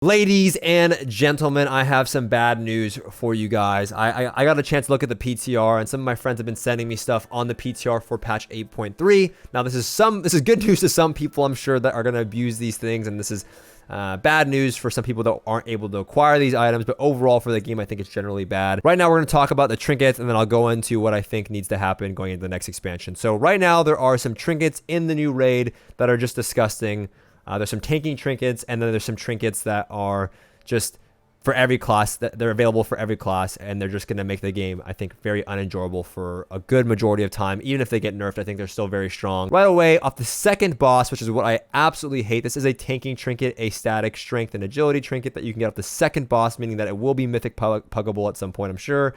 Ladies and gentlemen, I have some bad news for you guys. I got a chance to look at the PTR, and some of my friends have been sending me stuff on the PTR for patch 8.3. Now, this is good news to some people, I'm sure, that are going to abuse these things, and this is bad news for some people that aren't able to acquire these items, but overall for the game, I think it's generally bad. Right now, we're going to talk about the trinkets, and then I'll go into what I think needs to happen going into the next expansion. So right now, there are some trinkets in the new raid that are just disgusting. There's some tanking trinkets, and then there's some trinkets that are just for every class, that they're available for every class, and they're just going to make the game, I think, very unenjoyable for a good majority of time. Even if they get nerfed, I think they're still very strong. Right away, off the second boss, which is what I absolutely hate. This is a tanking trinket, a static strength and agility trinket that you can get off the second boss, meaning that it will be mythic puggable at some point, I'm sure,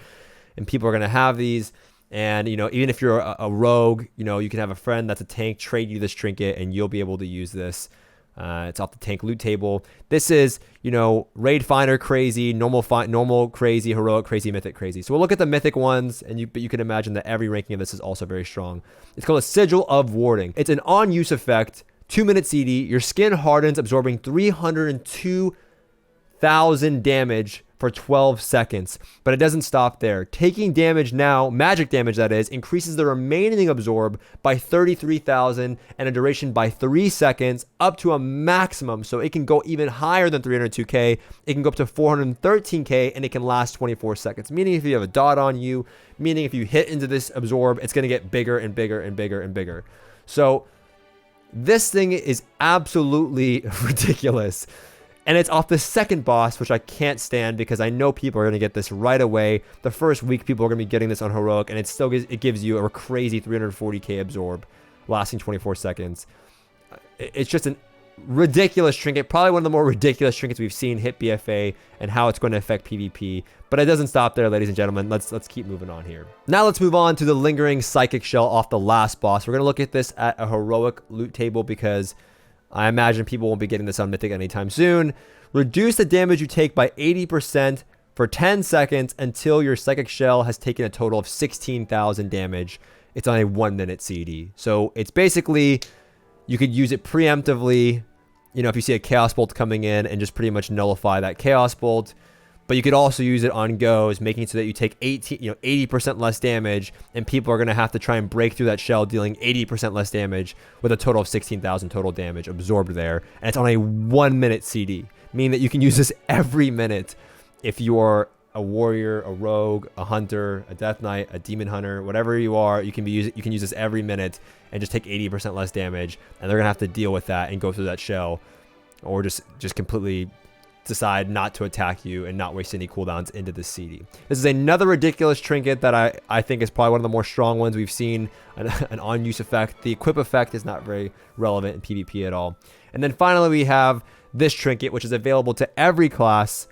and people are going to have these. And, you know, even if you're a rogue, you know, you can have a friend that's a tank, trade you this trinket, and you'll be able to use this. It's off the tank loot table. This is, you know, raid finder crazy, normal crazy, heroic crazy, mythic crazy. So we'll look at the mythic ones, but you can imagine that every ranking of this is also very strong. It's called a Sigil of Warding. It's an on-use effect, 2-minute CD. Your skin hardens, absorbing 302,000 damage for 12 seconds, but it doesn't stop there. Taking damage now, magic damage that is, increases the remaining absorb by 33,000 and a duration by 3 seconds up to a maximum. So it can go even higher than 302k. It can go up to 413k, and it can last 24 seconds. Meaning if you have a dot on you, meaning if you hit into this absorb, it's going to get bigger and bigger and bigger and bigger. So this thing is absolutely ridiculous. And it's off the second boss, which I can't stand because I know people are going to get this right away. The first week, people are going to be getting this on Heroic, and it gives you a crazy 340k absorb, lasting 24 seconds. It's just a ridiculous trinket, probably one of the more ridiculous trinkets we've seen hit BFA, and how it's going to affect PvP. But it doesn't stop there, ladies and gentlemen. Let's keep moving on here. Now let's move on to the lingering psychic shell off the last boss. We're going to look at this at a Heroic loot table because I imagine people won't be getting this on Mythic anytime soon. Reduce the damage you take by 80% for 10 seconds until your Psychic Shell has taken a total of 16,000 damage. It's on a 1-minute CD. So it's basically, you could use it preemptively, you know, if you see a Chaos Bolt coming in and just pretty much nullify that Chaos Bolt. But you could also use it on goes, making it so that you take 80% less damage, and people are going to have to try and break through that shell, dealing 80% less damage with a total of 16,000 total damage absorbed there. And it's on a 1-minute CD, meaning that you can use this every minute if you're a warrior, a rogue, a hunter, a death knight, a demon hunter, whatever you are. You can use this every minute and just take 80% less damage, and they're going to have to deal with that and go through that shell, or just completely decide not to attack you and not waste any cooldowns into the CD. This is another ridiculous trinket that I think is probably one of the more strong ones we've seen, an on-use effect. The equip effect is not very relevant in PvP at all. And then finally we have this trinket, which is available to every class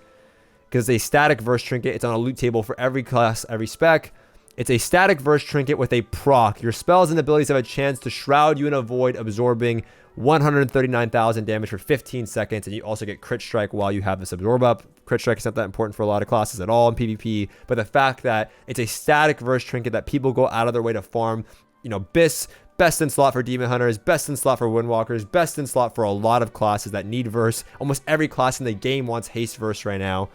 because it's a static verse trinket. It's on a loot table for every class, every spec. It's a static verse trinket with a proc. Your spells and abilities have a chance to shroud you in a void, absorbing 139,000 damage for 15 seconds, and you also get crit strike while you have this absorb up. Crit strike is not that important for a lot of classes at all in PvP, but the fact that it's a static verse trinket that people go out of their way to farm, you know, best in slot for demon hunters, best in slot for windwalkers, best in slot for a lot of classes that need verse. Almost every class in the game wants haste verse right now,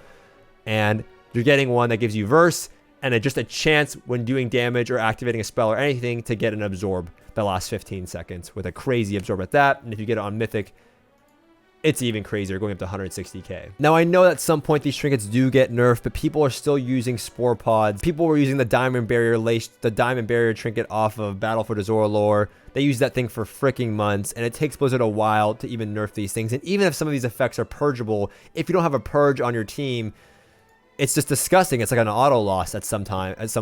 and you're getting one that gives you verse and just a chance when doing damage or activating a spell or anything to get an absorb that lasts 15 seconds with a crazy absorb at that. And if you get it on Mythic, it's even crazier, going up to 160k. Now, I know that at some point these trinkets do get nerfed, but people are still using Spore Pods. People were using the Diamond Barrier trinket off of Battle for Dazora lore. They use that thing for freaking months, and it takes Blizzard a while to even nerf these things. And even if some of these effects are purgeable, if you don't have a purge on your team, it's just disgusting. It's like an auto loss at some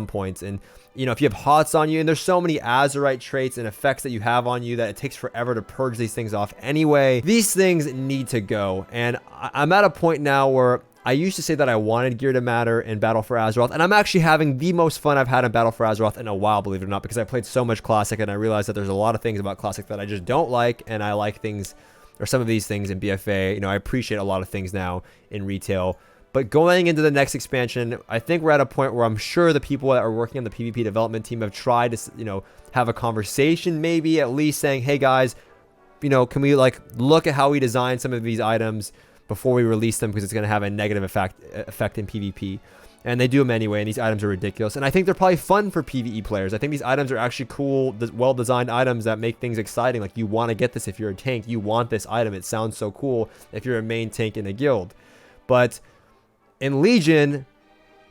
points. And, you know, if you have HOTS on you, and there's so many Azurite traits and effects that you have on you that it takes forever to purge these things off anyway. These things need to go. And I'm at a point now where I used to say that I wanted gear to matter in Battle for Azeroth, and I'm actually having the most fun I've had in Battle for Azeroth in a while, believe it or not, because I played so much Classic, and I realized that there's a lot of things about Classic that I just don't like, and I like things, or some of these things in BFA. You know, I appreciate a lot of things now in retail. But going into the next expansion, I think we're at a point where I'm sure the people that are working on the PvP development team have tried to, you know, have a conversation, maybe at least saying, hey guys, you know, can we like look at how we design some of these items? before we release them because it's going to have a negative effect in PvP. And they do them anyway, and these items are ridiculous. And I think they're probably fun for PvE players. I think these items are actually cool, well-designed items that make things exciting. Like, you want to get this if you're a tank. You want this item. It sounds so cool if you're a main tank in a guild. But in Legion,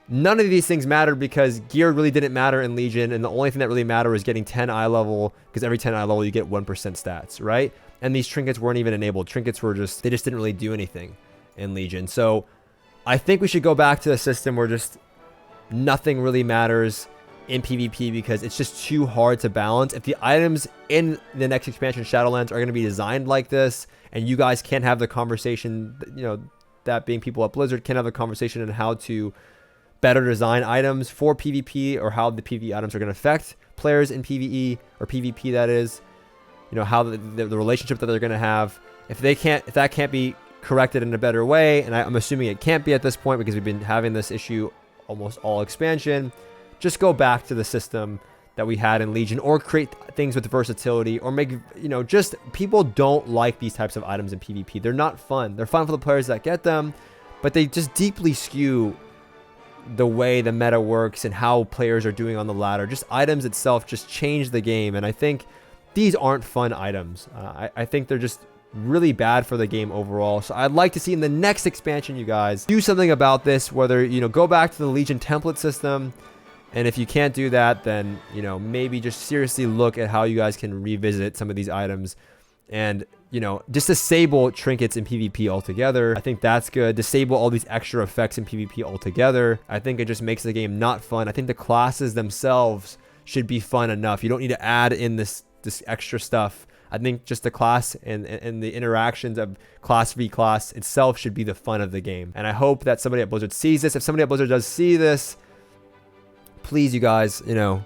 none of these things mattered because gear really didn't matter in Legion. And the only thing that really mattered was getting 10 eye level, because every 10 eye level you get 1% stats, right? And these trinkets weren't even enabled. Trinkets were just, they just didn't really do anything in Legion. So I think we should go back to a system where just nothing really matters in PvP because it's just too hard to balance. If the items in the next expansion, Shadowlands, are going to be designed like this, and you guys can't have the conversation, you know, that being people at Blizzard can't have the conversation on how to better design items for PvP, or how the PvE items are going to affect players in PvE or PvP, that is, you know, how the relationship that they're going to have. If that can't be corrected in a better way, and I'm assuming it can't be at this point because we've been having this issue almost all expansion, just go back to the system that we had in Legion, or create things with versatility, or make, you know, just, people don't like these types of items in PvP. They're not fun. They're fun for the players that get them, but they just deeply skew the way the meta works and how players are doing on the ladder. Just items itself just change the game, and I think these aren't fun items. I think they're just really bad for the game overall. So I'd like to see in the next expansion, you guys do something about this, whether, you know, go back to the Legion template system, and if you can't do that, then, you know, maybe just seriously look at how you guys can revisit some of these items, and, you know, just disable trinkets in PvP altogether. I think that's good. Disable all these extra effects in PvP altogether. I think it just makes the game not fun. I think the classes themselves should be fun enough. You don't need to add in this extra stuff. I think just the class and the interactions of class v class itself should be the fun of the game. And I hope that somebody at Blizzard sees this. If somebody at Blizzard does see this, please, you guys, you know,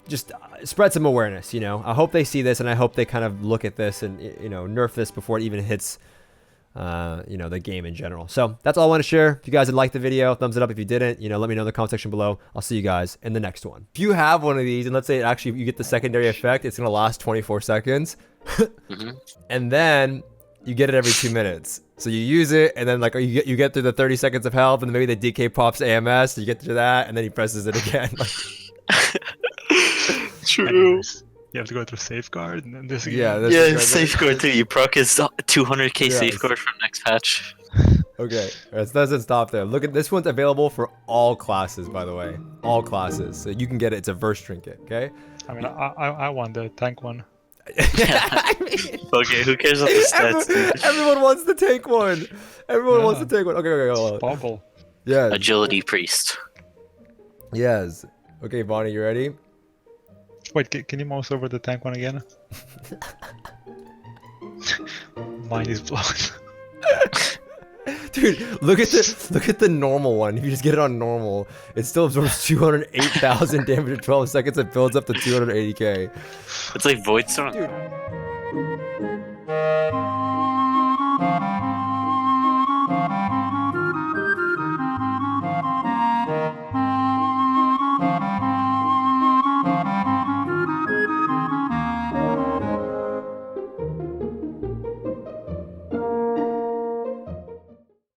just spread some awareness, you know. I hope they see this, and I hope they kind of look at this and, you know, nerf this before it even hits, you know, the game in general. So that's all I want to share. If you guys had liked the video, thumbs it up. If you didn't, you know, let me know in the comment section below. I'll see you guys in the next one. If you have one of these, and let's say actually you get the secondary effect, it's going to last 24 seconds. And then you get it every 2 minutes. So you use it, and then like you get through the 30 seconds of health, and then maybe the DK pops AMS, so you get to that, and then he presses it again. True. You have to go through safeguard, and then this again. Yeah, safeguard too. You proc his 200k safeguard for next patch. Okay, it doesn't stop there. Look at this one's available for all classes, by the way. All classes, so you can get it. It's a verse trinket. Okay. I mean, I want the tank one. Okay, who cares about the stats, dude? Everyone wants to take one. Everyone wants to take one. Okay, hold on. Bubble. Yes. Agility priest. Yes. Okay, Bonnie, you ready? Wait, can you mouse over the tank one again? Mine is blocked. Dude, look at the normal one. If you just get it on normal, it still absorbs 208,000 damage in 12 seconds. It builds up to 280k. It's like Void Storm. Dude.